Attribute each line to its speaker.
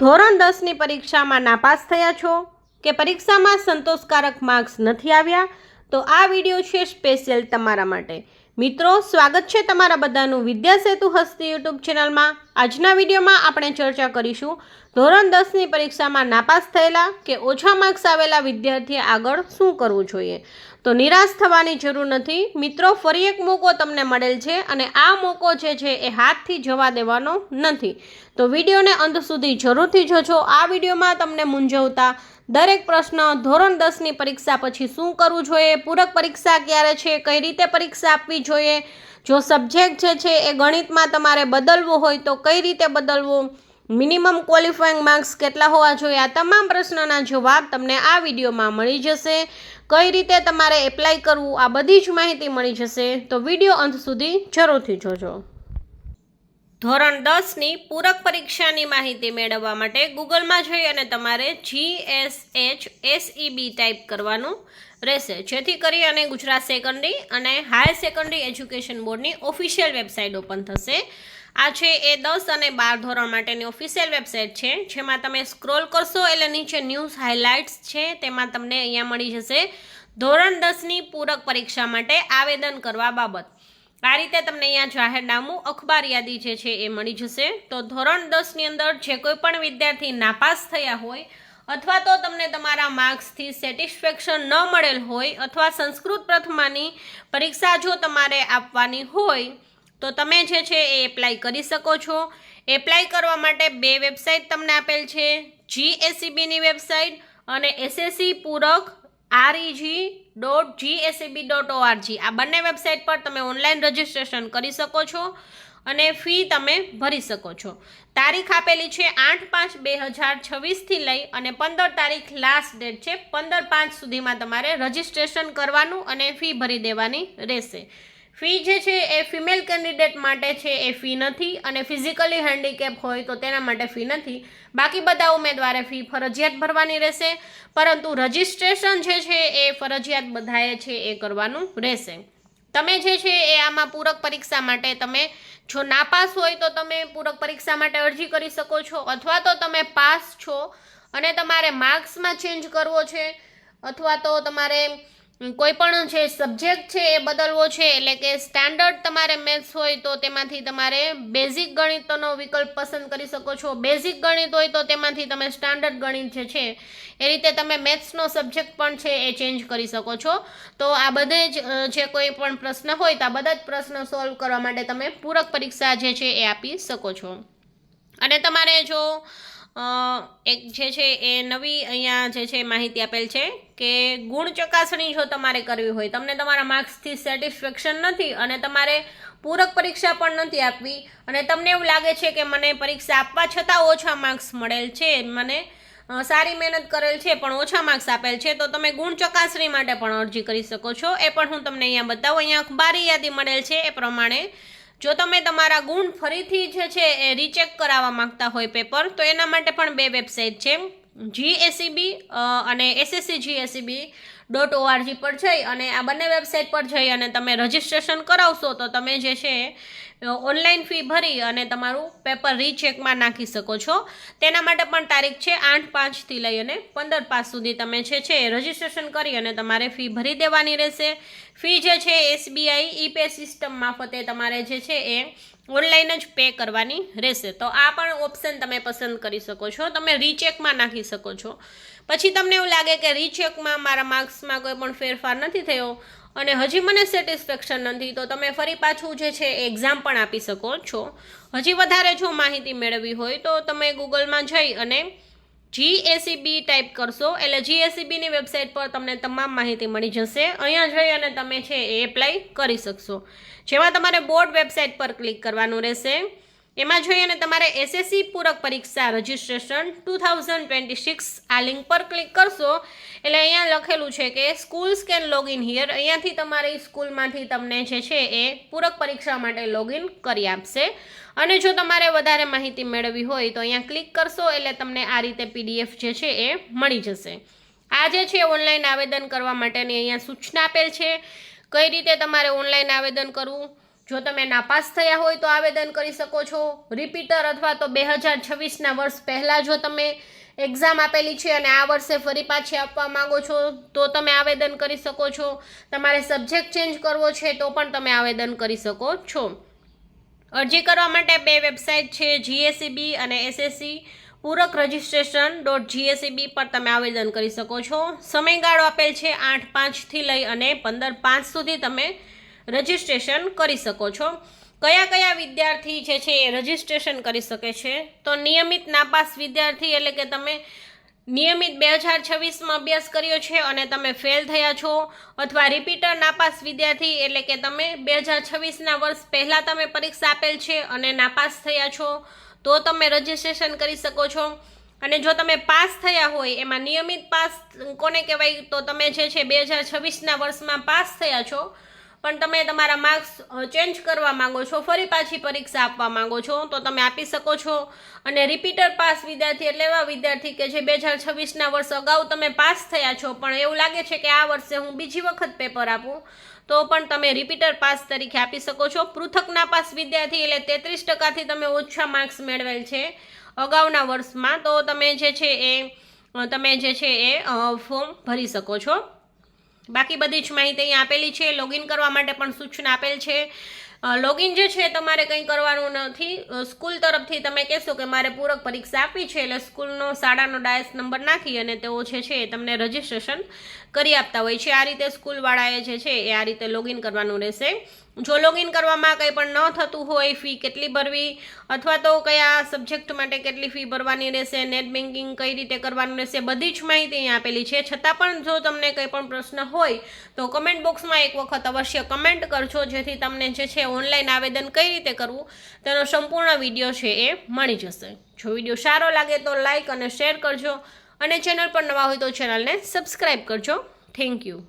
Speaker 1: ધોરણ 10ની પરીક્ષામાં નાપાસ થયા છો કે પરીક્ષામાં સંતોષકારક માર્ક્સ નથી આવ્યા તો આ વિડીયો છે સ્પેશિયલ તમારા માટે। મિત્રો, સ્વાગત છે તમારા બધાનું વિદ્યા સેતુ હસ્તી યુટ્યુબ ચેનલમાં। આજના વિડીયોમાં આપણે ચર્ચા કરીશું ધોરણ 10ની પરીક્ષામાં નાપાસ થયેલા કે ઓછા માર્ક્સ આવેલા વિદ્યાર્થીએ આગળ શું કરવું જોઈએ। તો નિરાશ થવાની જરૂર નથી મિત્રો, ફરી એક મોકો તમને મળેલ છે અને આ મોકો જે છે એ હાથથી જવા દેવાનો નથી। તો વિડીયોને અંત સુધી જરૂરથી જોજો। આ વિડીયોમાં તમને મૂંઝવતા દરેક પ્રશ્ન, ધોરણ 10ની પરીક્ષા પછી શું કરવું જોઈએ, પૂરક પરીક્ષા ક્યારે છે, કઈ રીતે પરીક્ષા આપવી જોઈએ, જો સબ્જેક્ટ જે છે એ ગણિતમાં તમારે બદલવું હોય તો કઈ રીતે બદલવું, મિનિમમ ક્વોલિફાઈંગ માર્ક્સ કેટલા હોવા જોઈએ, આ તમામ પ્રશ્નોના જવાબ તમને આ વિડીયોમાં મળી જશે। કઈ રીતે તમારે એપ્લાય કરવું આ બધી જ માહિતી મળી જશે, તો વિડીયો અંત સુધી જરૂરથી જોજો। ધોરણ 10ની પૂરક પરીક્ષાની માહિતી મેળવવા માટે ગૂગલમાં જઈ અને તમારે GSHSEB ટાઈપ કરવાનું રહેશે, જેથી કરી અને ગુજરાત સેકન્ડરી અને હાયર સેકન્ડરી એજ્યુકેશન બોર્ડની ઓફિશિયલ વેબસાઇટ ઓપન થશે। આ છે એ 10 અને 12 ધોરણ માટેની ઓફિશિયલ વેબસાઇટ છે, જેમાં તમે સ્ક્રોલ કરશો એટલે નીચે ન્યૂઝ હાઇલાઇટ્સ છે તેમાં તમને અહીંયા મળી જશે ધોરણ 10ની પૂરક પરીક્ષા માટે આવેદન કરવા બાબત। આ રીતે તમને અહીંયા જાહેરનામું, અખબાર યાદી જે છે એ મળી જશે। તો ધોરણ 10ની અંદર જે કોઈ પણ વિદ્યાર્થી નાપાસ થયા હોય અથવા તો તમને તમારા માર્ક્સથી સેટિસ્ફેક્શન ન મળેલ હોય અથવા સંસ્કૃત પ્રથમાની પરીક્ષા જો તમારે આપવાની હોય તો તમે જે છે એ એપ્લાય કરી શકો છો। એપ્લાય કરવા માટે બે વેબસાઇટ તમને આપેલ છે, GSEBની વેબસાઇટ અને SSC પૂરક reg.gseb.org। આ બંને વેબસાઇટ પર તમે ઓનલાઈન રજિસ્ટ્રેશન કરી શકો છો અને ફી તમે ભરી શકો છો। તારીખ આપેલી છે 8/5/2026 લઈ અને 15 તારીખ લાસ્ટ ડેટ છે, 15/5 સુધીમાં તમારે રજિસ્ટ્રેશન કરવાનું અને ફી ભરી દેવાની રહેશે। ફી જે છે એ ફિમેલ કેન્ડિડેટ માટે છે એ ફી નથી અને ફિઝિકલી હેન્ડીકેપ હોય તો તેના માટે ફી નથી। બાકી બધા ઉમેદવારે ફી ફરજિયાત ભરવાની રહેશે, પરંતુ રજિસ્ટ્રેશન જે છે એ ફરજિયાત બધાએ છે એ કરવાનું રહેશે। તમે જે છે એ આમાં પૂરક પરીક્ષા માટે તમે જો નાપાસ હોય તો તમે પૂરક પરીક્ષા માટે અરજી કરી શકો છો, અથવા તો તમે પાસ છો અને તમારે માર્ક્સમાં ચેન્જ કરવો છે અથવા તો તમારે કોઈ પણ જે સબ્જેક્ટ છે એ બદલવો છે, એટલે કે સ્ટાન્ડર્ડ તમારે મેથ્સ હોય તો તેમાંથી તમારે બેઝિક ગણિતનો વિકલ્પ પસંદ કરી શકો છો, બેઝિક ગણિત હોય તો તેમાંથી તમે સ્ટાન્ડર્ડ ગણિત જે છે એ રીતે તમે મેથ્સનો સબ્જેક્ટ પણ છે એ ચેન્જ કરી શકો છો। તો આ બધે જ જે કોઈ પણ પ્રશ્ન હોય તો આ બધા જ પ્રશ્ન સોલ્વ કરવા માટે તમે પૂરક પરીક્ષા જે છે એ આપી શકો છો। અને તમારે જો એક જે છે એ નવી અહીંયા જે છે માહિતી આપેલ છે કે ગુણ ચકાસણી જો તમારે કરવી હોય, તમને તમારા માર્ક્સથી સેટિસ્ફેક્શન નથી અને તમારે પૂરક પરીક્ષા પણ નથી આપવી અને તમને એવું લાગે છે કે મને પરીક્ષા આપવા છતાં ઓછા માર્ક્સ મળેલ છે, મને સારી મહેનત કરેલ છે પણ ઓછા માર્ક્સ આપેલ છે, તો તમે ગુણ ચકાસણી માટે પણ અરજી કરી શકો છો। એ પણ હું તમને અહીંયા બતાવું। અહીંયા અખબારી યાદી મળેલ છે એ પ્રમાણે જો તમે તમારા ગુણ ફરીથી જે છે એ રીચેક કરાવવા માંગતા હોય પેપર, તો એના માટે પણ બે વેબસાઇટ છે, GSEB અને SSC.GSEB.org પર જઈ અને આ બંને વેબસાઇટ પર જઈ અને તમે રજિસ્ટ્રેશન કરાવશો તો તમે જે છે ઓનલાઈન ફી ભરી અને તમારું પેપર રીચેકમાં નાખી શકો છો। તેના માટે પણ તારીખ છે 8/5 લઈ અને 15/5 સુધી તમે જે છે રજિસ્ટ્રેશન કરી અને તમારે ફી ભરી દેવાની રહેશે। ફી જે છે SBI ઈ-પે સિસ્ટમ મારફતે તમારે જે છે એ ઓનલાઈન જ પે કરવાની રહેશે। તો આ પણ ઓપ્શન તમે પસંદ કરી શકો છો, તમે રીચેકમાં નાખી શકો છો। પછી તમને એવું લાગે કે રીચેકમાં મારા માર્ક્સમાં કોઈ પણ ફેરફાર નથી થયો અને હજી મને સેટિસ્ફેક્શન નથી, તો તમે ફરી પાછું જે છે એક્ઝામ પણ આપી શકો છો। હજી વધારે જો માહિતી મેળવવી હોય તો તમે ગૂગલમાં જઈ અને GSEB ટાઈપ કરશો એટલે GSEBની વેબસાઇટ પર તમને તમામ માહિતી મળી જશે। અહીંયા જઈ અને તમે છે એ એપ્લાય કરી શકશો, જેમાં તમારે બોર્ડ વેબસાઇટ પર ક્લિક કરવાનું રહેશે। એમાં જઈ અને તમારે SSC પૂરક પરીક્ષા રજિસ્ટ્રેશન 2026 આ લિંક પર ક્લિક કરશો એટલે અહીંયા લખેલું છે કે સ્કૂલ્સ કેન લોગિન હિયર। અહીંયાથી તમારી સ્કૂલમાંથી તમને જે છે એ પૂરક પરીક્ષા માટે લોગિન કરી આપશે। અને જો તમારે વધારે માહિતી મેળવવી હોય તો અહીંયા ક્લિક કરશો એટલે તમને આ રીતે PDF જે છે એ મળી જશે। આ જે છે ઓનલાઈન આવેદન કરવા માટેની અહીંયા સૂચના આપેલ છે, કઈ રીતે તમારે ઓનલાઈન આવેદન કરવું, જો તમે નાપાસ થયા હોય તો આવેદન કરી શકો છો. રિપીટર અથવા તો 2026ના વર્ષ પહેલાં જો તમે એક્ઝામ આપેલી છે અને આ વર્ષે ફરી પાછી આપવા માંગો છો તો તમે આવેદન કરી શકો છો. તમારે સબ્જેક્ટ ચેન્જ કરવો છે તો પણ તમે આવેદન કરી શકો છો. અરજી કરવા માટે 2 વેબસાઇટ છે, GSEB અને SSC પૂરક રજિસ્ટ્રેશન.GSEB પર તમે આવેદન કરી શકો છો. સમયગાળો આપેલ છે 8/5 લઈ અને 15/5 સુધી તમે રજિસ્ટ્રેશન કરી શકો છો. કયા વિદ્યાર્થી જે છે એ રજિસ્ટ્રેશન કરી શકે છે? તો નિયમિત નાપાસ વિદ્યાર્થી, એટલે કે તમે નિયમિત 2026માં અભ્યાસ કર્યો છે અને તમે ફેલ થયા છો, અથવા રિપીટર નાપાસ વિદ્યાર્થી, એટલે કે તમે 2026ના વર્ષ પહેલાં તમે પરીક્ષા આપેલ છે અને નાપાસ થયા છો તો તમે રજિસ્ટ્રેશન કરી શકો છો. અને જો તમે પાસ થયા હોય, એમાં નિયમિત પાસ કોને કહેવાય? તો તમે જે છે 2026ના વર્ષમાં પાસ થયા છો પણ તમે તમારા માર્ક્સ ચેન્જ કરવા માંગો છો, ફરી પાછી પરીક્ષા આપવા માંગો છો તો તમે આપી શકો છો. અને રિપીટર પાસ વિદ્યાર્થી એટલે એવા વિદ્યાર્થી કે જે 2026ના વર્ષ અગાઉ તમે પાસ થયા છો પણ એવું લાગે છે કે આ વર્ષે હું બીજી વખત પેપર આપું તો પણ તમે રિપીટર પાસ તરીકે આપી શકો છો. પૃથક નાપાસ વિદ્યાર્થી એટલે 33%થી તમે ઓછા માર્ક્સ મેળવેલ છે અગાઉના વર્ષમાં તો તમે જે છે એ ફોર્મ ભરી શકો છો. બાકી બધી જ માહિતી અહીં આપેલી છે. લોગિન કરવા માટે પણ સૂચના આપેલ છે. લોગિન જે છે તમારે કંઈ કરવાનું નથી. સ્કૂલ તરફથી તમે કહેશો કે મારે પૂરક પરીક્ષા આપવી છે એટલે સ્કૂલનો શાળાનો ડાયસ નંબર નાખી અને તેઓ જે છે એ તમને રજિસ્ટ્રેશન કરી આપતા હોય છે. આ રીતે સ્કૂલવાળાએ જે છે એ આ રીતે લોગિન કરવાનું રહેશે. જો લોગિન કરવામાં કંઈ પણ ન થતું હોય, ફી કેટલી ભરવી અથવા તો કયા સબ્જેક્ટ માટે કેટલી ફી ભરવાની રહેશે, નેટ બેન્કિંગ કઈ રીતે કરવાનું રહેશે, બધી જ માહિતી અહીં આપેલી છે. છતાં પણ જો તમને કંઈ પણ પ્રશ્ન હોય તો કમેન્ટ બોક્સમાં એક વખત અવશ્ય કમેન્ટ કરજો, જેથી તમને જે છે ઓનલાઈન આવેદન કઈ રીતે કરવું તેનો સંપૂર્ણ વિડીયો છે એ મળી જશે. જો વિડીયો સારો લાગે તો લાઇક અને શેર કરજો અને ચેનલ પર નવા હોય તો ચેનલને સબસ્ક્રાઈબ કરજો. Thank you.